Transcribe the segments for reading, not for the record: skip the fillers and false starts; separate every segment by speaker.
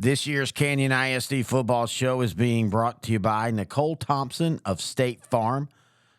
Speaker 1: This year's Canyon ISD Football Show is being brought to you by Nichole Thompson of State Farm.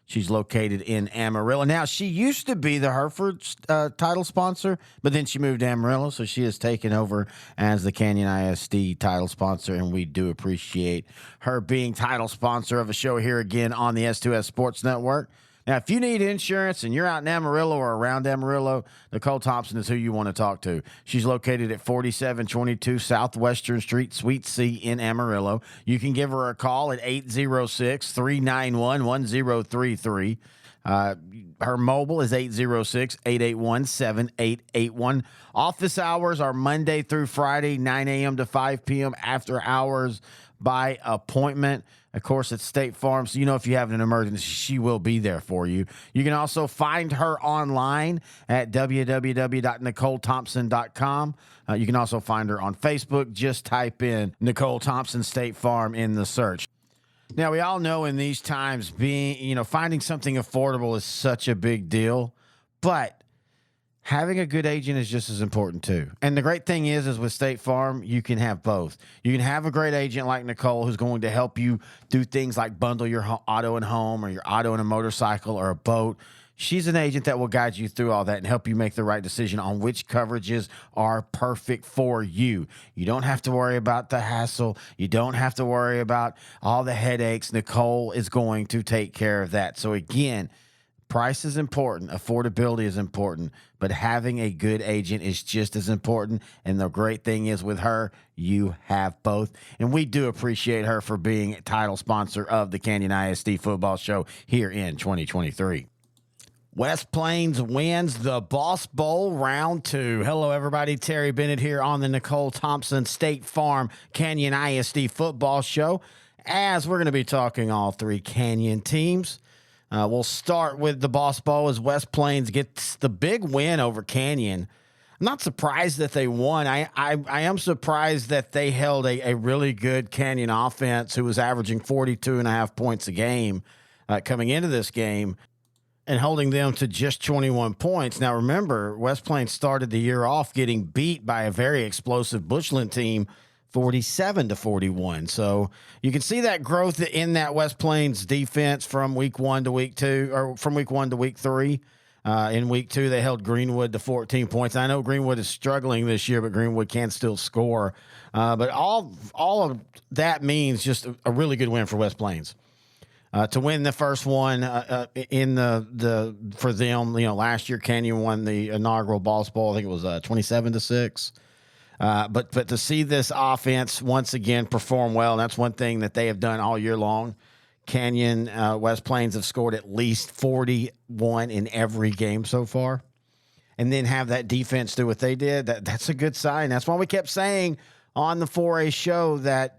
Speaker 1: She's located in Amarillo. Now, she used to be the Hereford title sponsor, but then she moved to Amarillo, so she has taken over as the Canyon ISD title sponsor, and we do appreciate her being title sponsor of a show here again on the S2S Sports Network. Now, if you need insurance and you're out in Amarillo or around Amarillo, Nichole Thompson is who you want to talk to. She's located at 4722 Southwestern Street, Suite C in Amarillo. You can give her a call at 806-391-1033. Her mobile is 806-881-7881. Office hours are Monday through Friday, 9 a.m. to 5 p.m. After hours by appointment. Of course, it's State Farm, so you know if you have an emergency, she will be there for you. You can also find her online at www.nicholethompson.com. You can also find her on Facebook. Just type in Nichole Thompson State Farm in the search. Now, we all know in these times finding something affordable is such a big deal, but having a good agent is just as important too. And the great thing is with State Farm, you can have both. You can have a great agent like Nichole who's going to help you do things like bundle your auto and home or your auto and a motorcycle or a boat. She's an agent that will guide you through all that and help you make the right decision on which coverages are perfect for you. You don't have to worry about the hassle. You don't have to worry about all the headaches. Nichole is going to take care of that. So again, price is important. Affordability is important. But having a good agent is just as important. And the great thing is with her, you have both. And we do appreciate her for being a title sponsor of the Canyon ISD Football Show here in 2023. West Plains wins the Boss Bowl Round 2. Hello, everybody. Terry Bennett here on the Nichole Thompson State Farm Canyon ISD Football Show. As we're going to be talking all three Canyon teams. We'll start with the Boss Bowl as West Plains gets the big win over Canyon. I'm not surprised that they won. I am surprised that they held a really good Canyon offense who was averaging 42.5 points a game coming into this game and holding them to just 21 points. Now, remember, West Plains started the year off getting beat by a very explosive Bushland team, 47-41. So you can see that growth in that West Plains defense from week 1 to week 2, or from week 1 to week 3. In week 2, they held Greenwood to 14 points. I know Greenwood is struggling this year, but Greenwood can still score. But all of that means just a really good win for West Plains. To win the first one for them, last year Canyon won the inaugural Boss Bowl. I think it was 27-6. But to see this offense once again perform well, and that's one thing that they have done all year long. Canyon, West Plains have scored at least 41 in every game so far. And then have that defense do what they did. That's a good sign. That's why we kept saying on the 4A show that,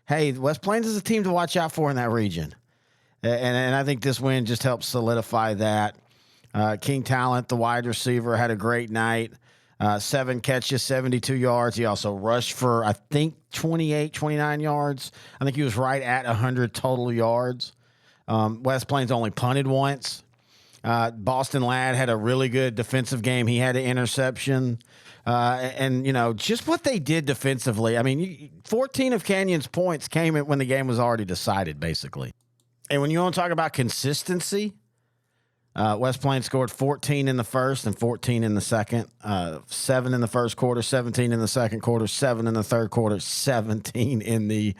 Speaker 1: hey, West Plains is a team to watch out for in that region. And I think this win just helps solidify that. King Talent, the wide receiver, had a great night. 7 catches, 72 yards. He also rushed for, I think, 29 yards. I think he was right at 100 total yards. West Plains only punted once. Boston Ladd had a really good defensive game. He had an interception. And just what they did defensively. I mean, 14 of Canyon's points came when the game was already decided, basically. And when you want to talk about consistency, West Plains scored 14 in the first and 14 in the second, 7 in the first quarter, 17 in the second quarter, 7 in the third quarter, 17 in the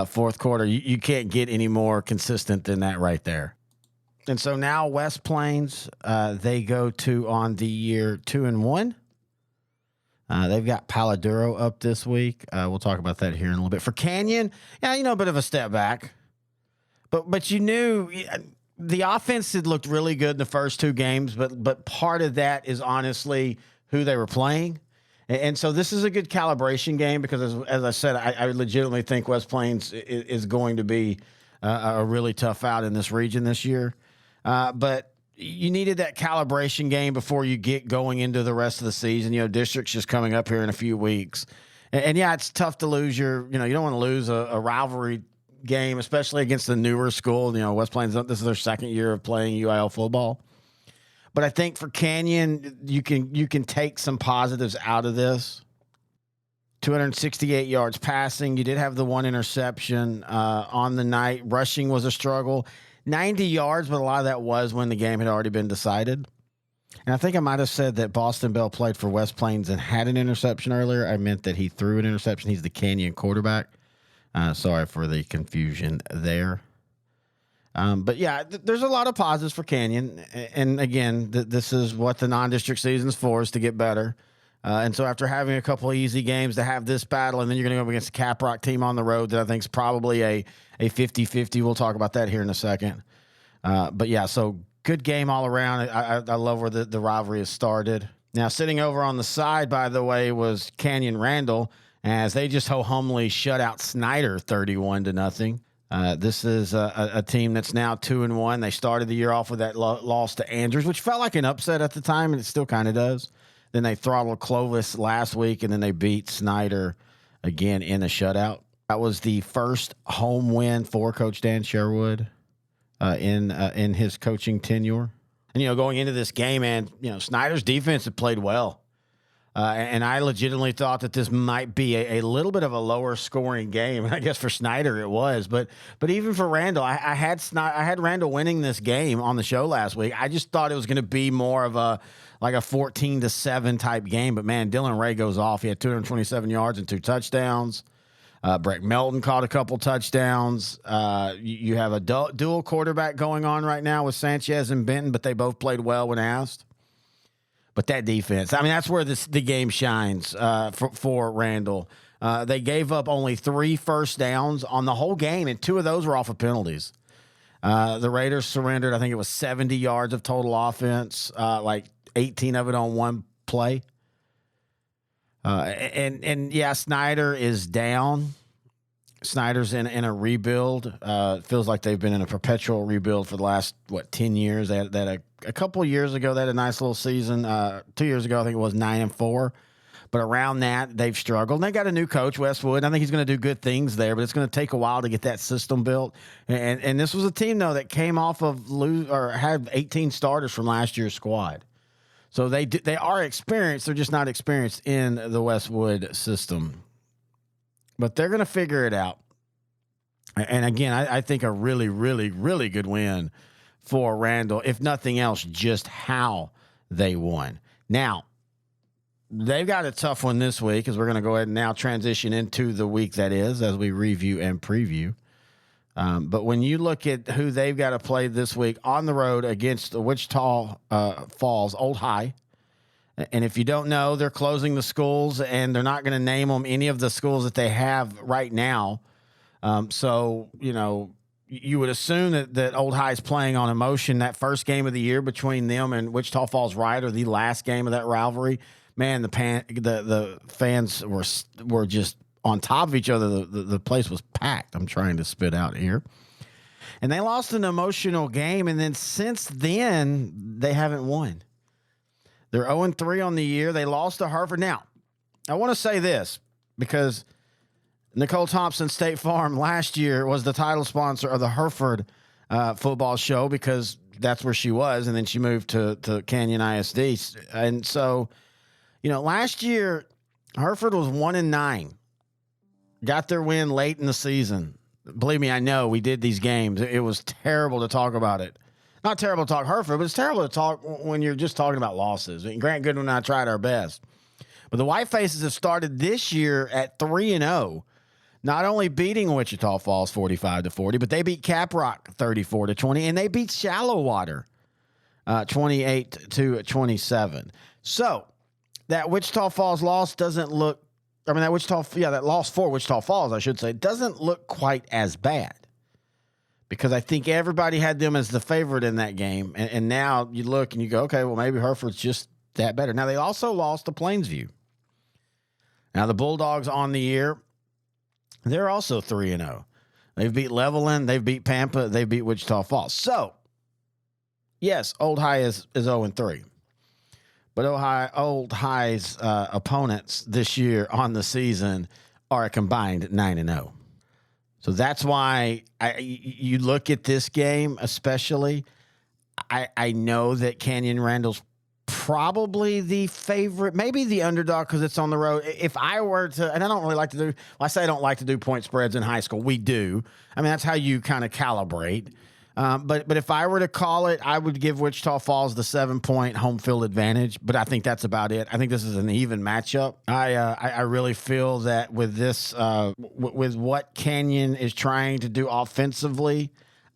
Speaker 1: fourth quarter. You can't get any more consistent than that right there. And so now West Plains, they go to on the year 2-1. They've got Paladuro up this week. We'll talk about that here in a little bit. For Canyon, a bit of a step back. But you knew the offense had looked really good in the first 2 games, but part of that is honestly who they were playing. And so this is a good calibration game because, as I said, I legitimately think West Plains is going to be a really tough out in this region this year. But you needed that calibration game before you get going into the rest of the season. District's just coming up here in a few weeks. And it's tough to lose you don't want to lose a rivalry game, especially against the newer school. West Plains, this is their second year of playing UIL football. But I think for Canyon, you can take some positives out of this. 268 yards passing. You did have the one interception on the night. Rushing was a struggle. 90 yards, but a lot of that was when the game had already been decided. And I think I might have said that Boston Bell played for West Plains and had an interception earlier. I meant that he threw an interception. He's the Canyon quarterback. Sorry for the confusion there. But yeah, there's a lot of positives for Canyon. And again, this is what the non-district season's for, is to get better. And so after having a couple of easy games, to have this battle, and then you're going to go up against a Caprock team on the road that I think is probably a 50-50. We'll talk about that here in a second. But yeah, so good game all around. I love where the rivalry has started. Now, sitting over on the side, by the way, was Canyon Randall, as they just humbly shut out Snyder 31-0. This is a team that's now 2-1. They started the year off with that loss to Andrews, which felt like an upset at the time, and it still kind of does. Then they throttled Clovis last week, and then they beat Snyder again in a shutout. That was the first home win for Coach Dan Sherwood in his coaching tenure. And, going into this game, man, Snyder's defense had played well. And I legitimately thought that this might be a little bit of a lower scoring game. I guess for Snyder it was, but even for Randall, I had Randall winning this game on the show last week. I just thought it was going to be more of a 14-7 type game. But man, Dylan Ray goes off. He had 227 yards and 2 touchdowns. Breck Melton caught a couple touchdowns. You have a dual quarterback going on right now with Sanchez and Benton, but they both played well when asked. But that defense, that's where the game shines for Randall. They gave up only 3 first downs on the whole game, and 2 of those were off of penalties. The Raiders surrendered, I think it was 70 yards of total offense, 18 of it on one play. And yeah, Snyder is down. Snyder's in a rebuild. It feels like they've been in a perpetual rebuild for the last, 10 years. They had a couple of years ago, they had a nice little season. 2 years ago, I think it was 9-4. But around that, they've struggled. And they got a new coach, Westwood. I think he's going to do good things there, but it's going to take a while to get that system built. And this was a team, though, that came off of had 18 starters from last year's squad. So they are experienced. They're just not experienced in the Westwood system. But they're going to figure it out. And again, I think a really, really, really good win for Randall. If nothing else, just how they won. Now, they've got a tough one this week, as we're going to go ahead and now transition into the week that is, as we review and preview. But when you look at who they've got to play this week on the road against the Wichita Falls Old High, and if you don't know, they're closing the schools, and they're not going to name them any of the schools that they have right now. So, you would assume that Old High is playing on emotion. That first game of the year between them and Wichita Falls Rider, the last game of that rivalry, man, the fans were just on top of each other. The place was packed. I'm trying to spit out here. And they lost an emotional game, and then since then, they haven't won. They're 0-3 on the year. They lost to Hereford. Now, I want to say this, because Nichole Thompson State Farm last year was the title sponsor of the Hereford Football Show, because that's where she was, and then she moved to Canyon ISD. And so, last year, Hereford was 1-9. Got their win late in the season. Believe me, I know. We did these games. It was terrible to talk about it. Not terrible to talk Hereford, but it's terrible to talk when you're just talking about losses. Grant Goodwin and I tried our best. But the White Faces have started this year at 3-0, not only beating Wichita Falls 45-40, but they beat Caprock 34-20, and they beat Shallow Water 28-27. So that Wichita Falls loss doesn't look, that loss for Wichita Falls, I should say, doesn't look quite as bad, because I think everybody had them as the favorite in that game. And now you look and you go, okay, well, maybe Hereford's just that better. Now, they also lost to Plainsview. Now, the Bulldogs on the year, they're also 3-0. They've beat Levelland, they've beat Pampa, they've beat Wichita Falls. So, yes, Old High is 0-3. But Old High's opponents this year on the season are a combined 9-0. So that's why you look at this game especially. I know that Canyon Randall's probably the favorite, maybe the underdog because it's on the road. If I were to, and I don't really like to do, well, I say I don't like to do point spreads in high school. We do. I mean, that's how you kind of calibrate. But if I were to call it, I would give Wichita Falls the 7-point home field advantage. But I think that's about it. I think this is an even matchup. I really feel that with this, with what Canyon is trying to do offensively,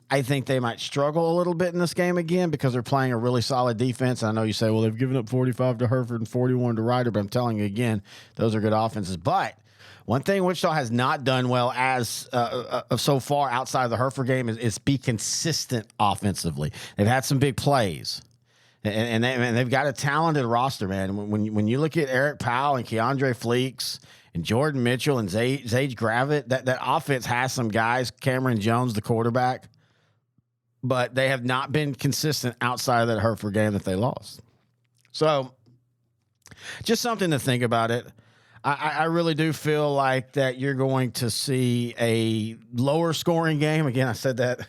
Speaker 1: I think they might struggle a little bit in this game again because they're playing a really solid defense. And I know you say, well, they've given up 45 to Hereford and 41 to Ryder, but I'm telling you again, those are good offenses. But one thing Wichita has not done well as so far outside of the Hereford game is be consistent offensively. They've had some big plays, and they've got a talented roster, man. When you look at Eric Powell and Keandre Fleeks and Jordan Mitchell and Zage Gravitt, that offense has some guys. Cameron Jones, the quarterback. But they have not been consistent outside of that Hereford game that they lost. So just something to think about it. I really do feel like that you're going to see a lower scoring game. Again, I said that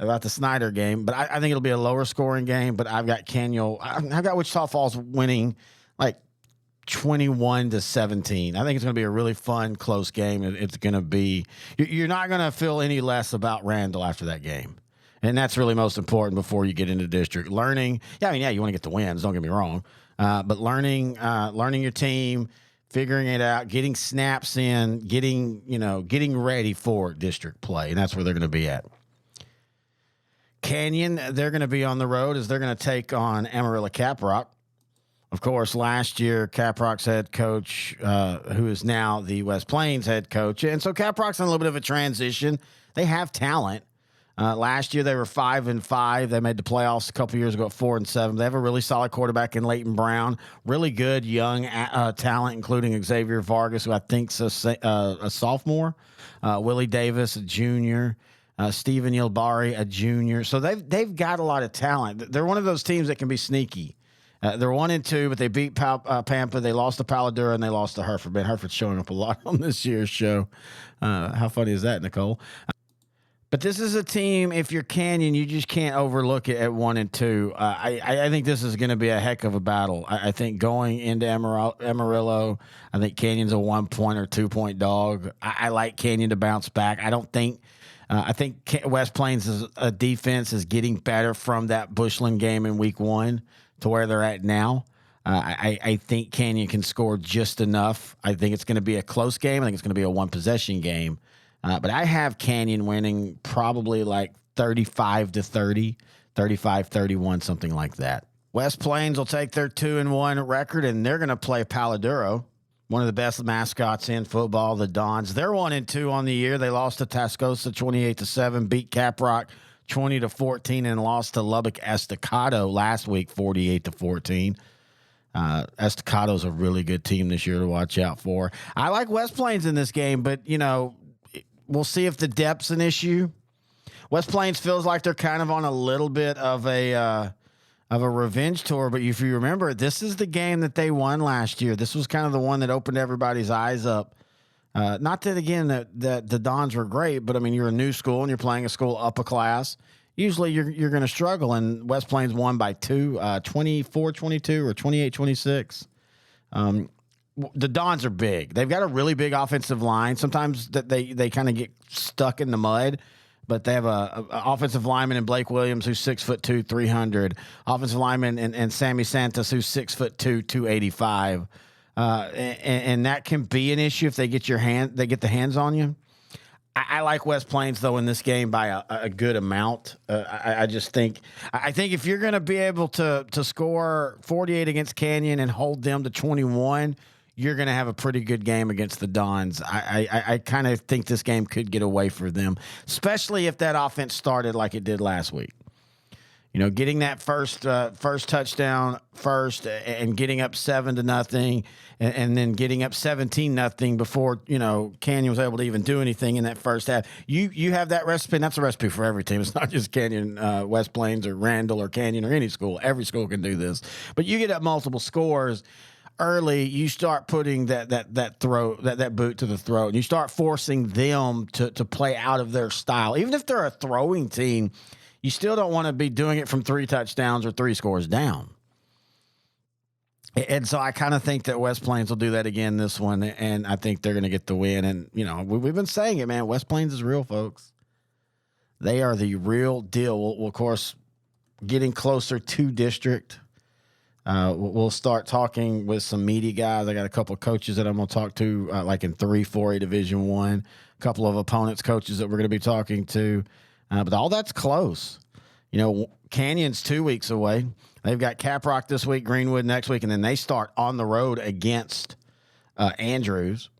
Speaker 1: about the Snyder game, but I think it'll be a lower scoring game. But I've got I've got Wichita Falls winning like 21-17. I think it's going to be a really fun, close game. It's going to be, you're not going to feel any less about Randall after that game. And that's really most important before you get into district. Learning, you want to get the wins, don't get me wrong. But learning your team, figuring it out, getting snaps in, getting ready for district play. And that's where they're going to be at. Canyon, they're going to be on the road as they're going to take on Amarillo Caprock. Of course, last year, Caprock's head coach, who is now the West Plains head coach. And so Caprock's in a little bit of a transition. They have talent. Last year they were 5-5. They made the playoffs a couple years ago at 4-7. They have a really solid quarterback in Leighton Brown. Really good young talent, including Xavier Vargas, who I think's a sophomore. Willie Davis, a junior. Stephen Yilbari, a junior. So they've got a lot of talent. They're one of those teams that can be sneaky. They're 1-2, but they beat Pampa. They lost to Paladura, and they lost to Hereford. Man, Hereford's showing up a lot on this year's show. How funny is that, Nichole? But this is a team, if you're Canyon, you just can't overlook it at 1-2. I think this is going to be a heck of a battle. I think going into Amarillo, I think Canyon's a 1-point or 2-point dog. I like Canyon to bounce back. I think West Plains' defense is getting better from that Bushland game in week 1 to where they're at now. I think Canyon can score just enough. I think it's going to be a close game. I think it's going to be a one-possession game. But I have Canyon winning probably like 35-30, 35-31, something like that. West Plains will take their 2-1 record, and they're going to play Paladuro, one of the best mascots in football, the Dons. They're 1-2 on the year. They lost to Tascosa 28-7, beat Caprock 20-14, and lost to Lubbock Estacado last week 48-14. Estacado's a really good team this year to watch out for. I like West Plains in this game, but we'll see if the depth's an issue. West Plains feels like they're kind of on a little bit of a revenge tour, but if you remember, this is the game that they won last year. This was kind of the one that opened everybody's eyes up. Not that, again, that the Dons were great, but, I mean, you're a new school and you're playing a school upper class. Usually you're going to struggle, and West Plains won by 2, 24-22 or 28-26. The Dons are big. They've got a really big offensive line. Sometimes that they kind of get stuck in the mud, but they have a offensive lineman in Blake Williams who's 6'2", 300. Offensive lineman and Sammy Santos who's 6'2", 285. And that can be an issue if they get the hands on you. I like West Plains though in this game by a good amount. I think if you're going to be able to score 48 against Canyon and hold them to 21, you're going to have a pretty good game against the Dons. I kind of think this game could get away for them, especially if that offense started like it did last week. Getting that first touchdown first and getting up 7-0 and then getting up 17-0 before, Canyon was able to even do anything in that first half. You have that recipe, and that's a recipe for every team. It's not just Canyon, West Plains or Randall or Canyon or any school. Every school can do this. But you get up multiple scores early, you start putting that boot to the throat, and you start forcing them to play out of their style. Even if they're a throwing team, you still don't want to be doing it from 3 touchdowns or 3 scores down. And so I kind of think that West Plains will do that again this one, and I think they're going to get the win. And, you know, we've been saying it, man. West Plains is real, folks. They are the real deal. We'll of course, getting closer to district. We'll start talking with some media guys. I got a couple of coaches that I'm going to talk to, like in 3-4A Division I, a couple of opponents, coaches that we're going to be talking to. But all that's close. You know, Canyon's 2 weeks away. They've got Caprock this week, Greenwood next week, and then they start on the road against Andrews.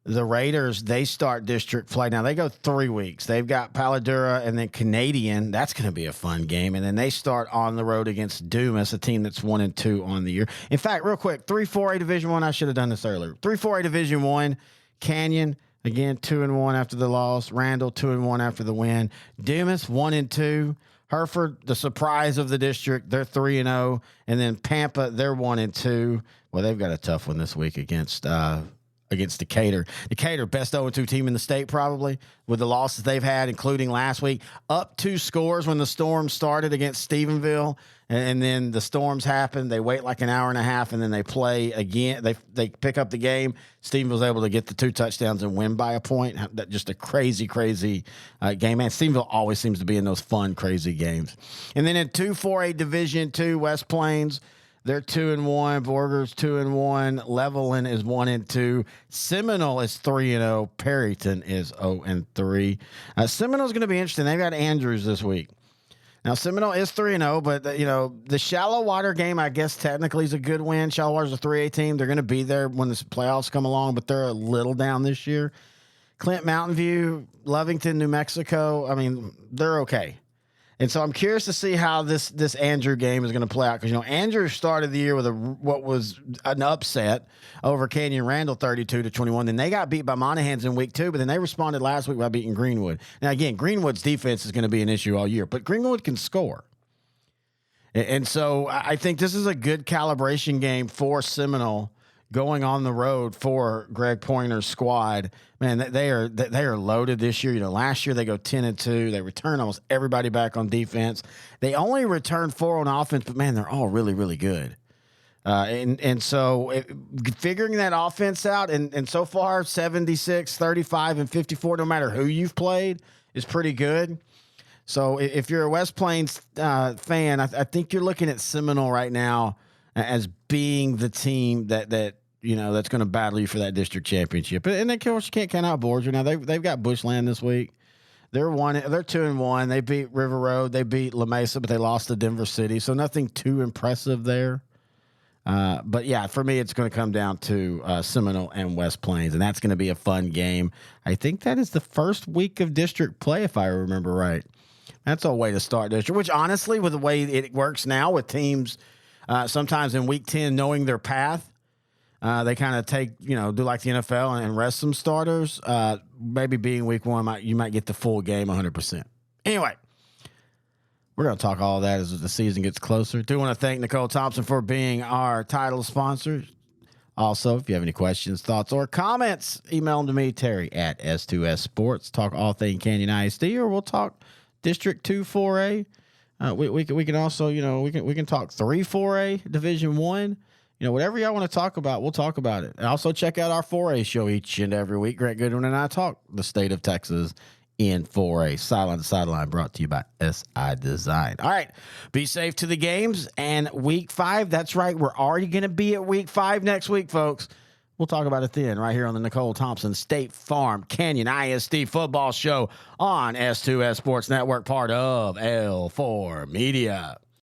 Speaker 1: The Raiders, they start district play. Now, they go 3 weeks. They've got Paladura and then Canadian. That's going to be a fun game. And then they start on the road against Dumas, a team that's 1-2 on the year. In fact, real quick, 3-4A Division I, I should have done this earlier. 3-4A Division I, Canyon, again, 2-1 after the loss. Randall, 2-1 after the win. Dumas, 1-2. Hereford, the surprise of the district, they're 3-0. And then Pampa, they're 1-2. Well, they've got a tough one this week against Decatur. Decatur, best 0-2 team in the state probably, with the losses they've had, including last week. Up 2 scores when the Storms started against Stephenville, and then the Storms happen. They wait like an hour and a half, and then they play again. They pick up the game. Stephenville's able to get the 2 touchdowns and win by a point. That just a crazy game. Man, Stephenville always seems to be in those fun, crazy games. And then in 2-4A Division II, West Plains, they're 2-1. Borger's 2-1. Levelland is 1-2. Seminole is 3-0. Perryton is 0-3. Seminole's going to be interesting. They've got Andrews this week. Now, Seminole is 3-0, but, you know, the Shallow Water game, I guess, technically is a good win. Shallow Water's a 3A team. They're going to be there when the playoffs come along, but they're a little down this year. Clint Mountain View, Lovington, New Mexico, I mean, they're okay. And so I'm curious to see how this Andrew game is going to play out, because, you know, Andrew started the year with what was an upset over Canyon Randall 32-21. Then they got beat by Monahans in week 2, but then they responded last week by beating Greenwood. Now, again, Greenwood's defense is going to be an issue all year, but Greenwood can score. And so I think this is a good calibration game for Seminole going on the road for Greg Pointer's squad. Man, they are loaded this year. You know, last year they go 10-2. They return almost everybody back on defense. They only return 4 on offense, but man, they're all really, really good. So figuring that offense out, and so far 76, 35, and 54, no matter who you've played, is pretty good. So if you're a West Plains fan, I think you're looking at Seminole right now as being the team that you know that's going to battle you for that district championship. And of course you can't count out Borgia. Now they've got Bushland this week. They're 2-1. They beat River Road. They beat La Mesa, but they lost to Denver City. So nothing too impressive there. But yeah, for me, it's going to come down to Seminole and West Plains, and that's going to be a fun game. I think that is the first week of district play, if I remember right. That's a way to start district, which honestly, with the way it works now with teams, sometimes in week 10, knowing their path, they kind of do like the NFL and rest some starters. Maybe being week 1, you might get the full game 100%. Anyway, we're going to talk all that as the season gets closer. Do want to thank Nichole Thompson for being our title sponsor. Also, if you have any questions, thoughts, or comments, email them to me, Terry at S2S Sports. Talk all thing Canyon ISD, or we'll talk District 2 4A. We can also, we can talk 3 4A Division 1. Whatever y'all want to talk about, we'll talk about it. And also check out our 4A show each and every week. Grant Goodwin and I talk the state of Texas in 4A. Sideline to Sideline, brought to you by SI Design. All right, be safe to the games. And week 5, that's right, we're already going to be at week 5 next week, folks. We'll talk about it then, right here on the Nichole Thompson State Farm Canyon ISD Football Show on S2S Sports Network, part of L4 Media.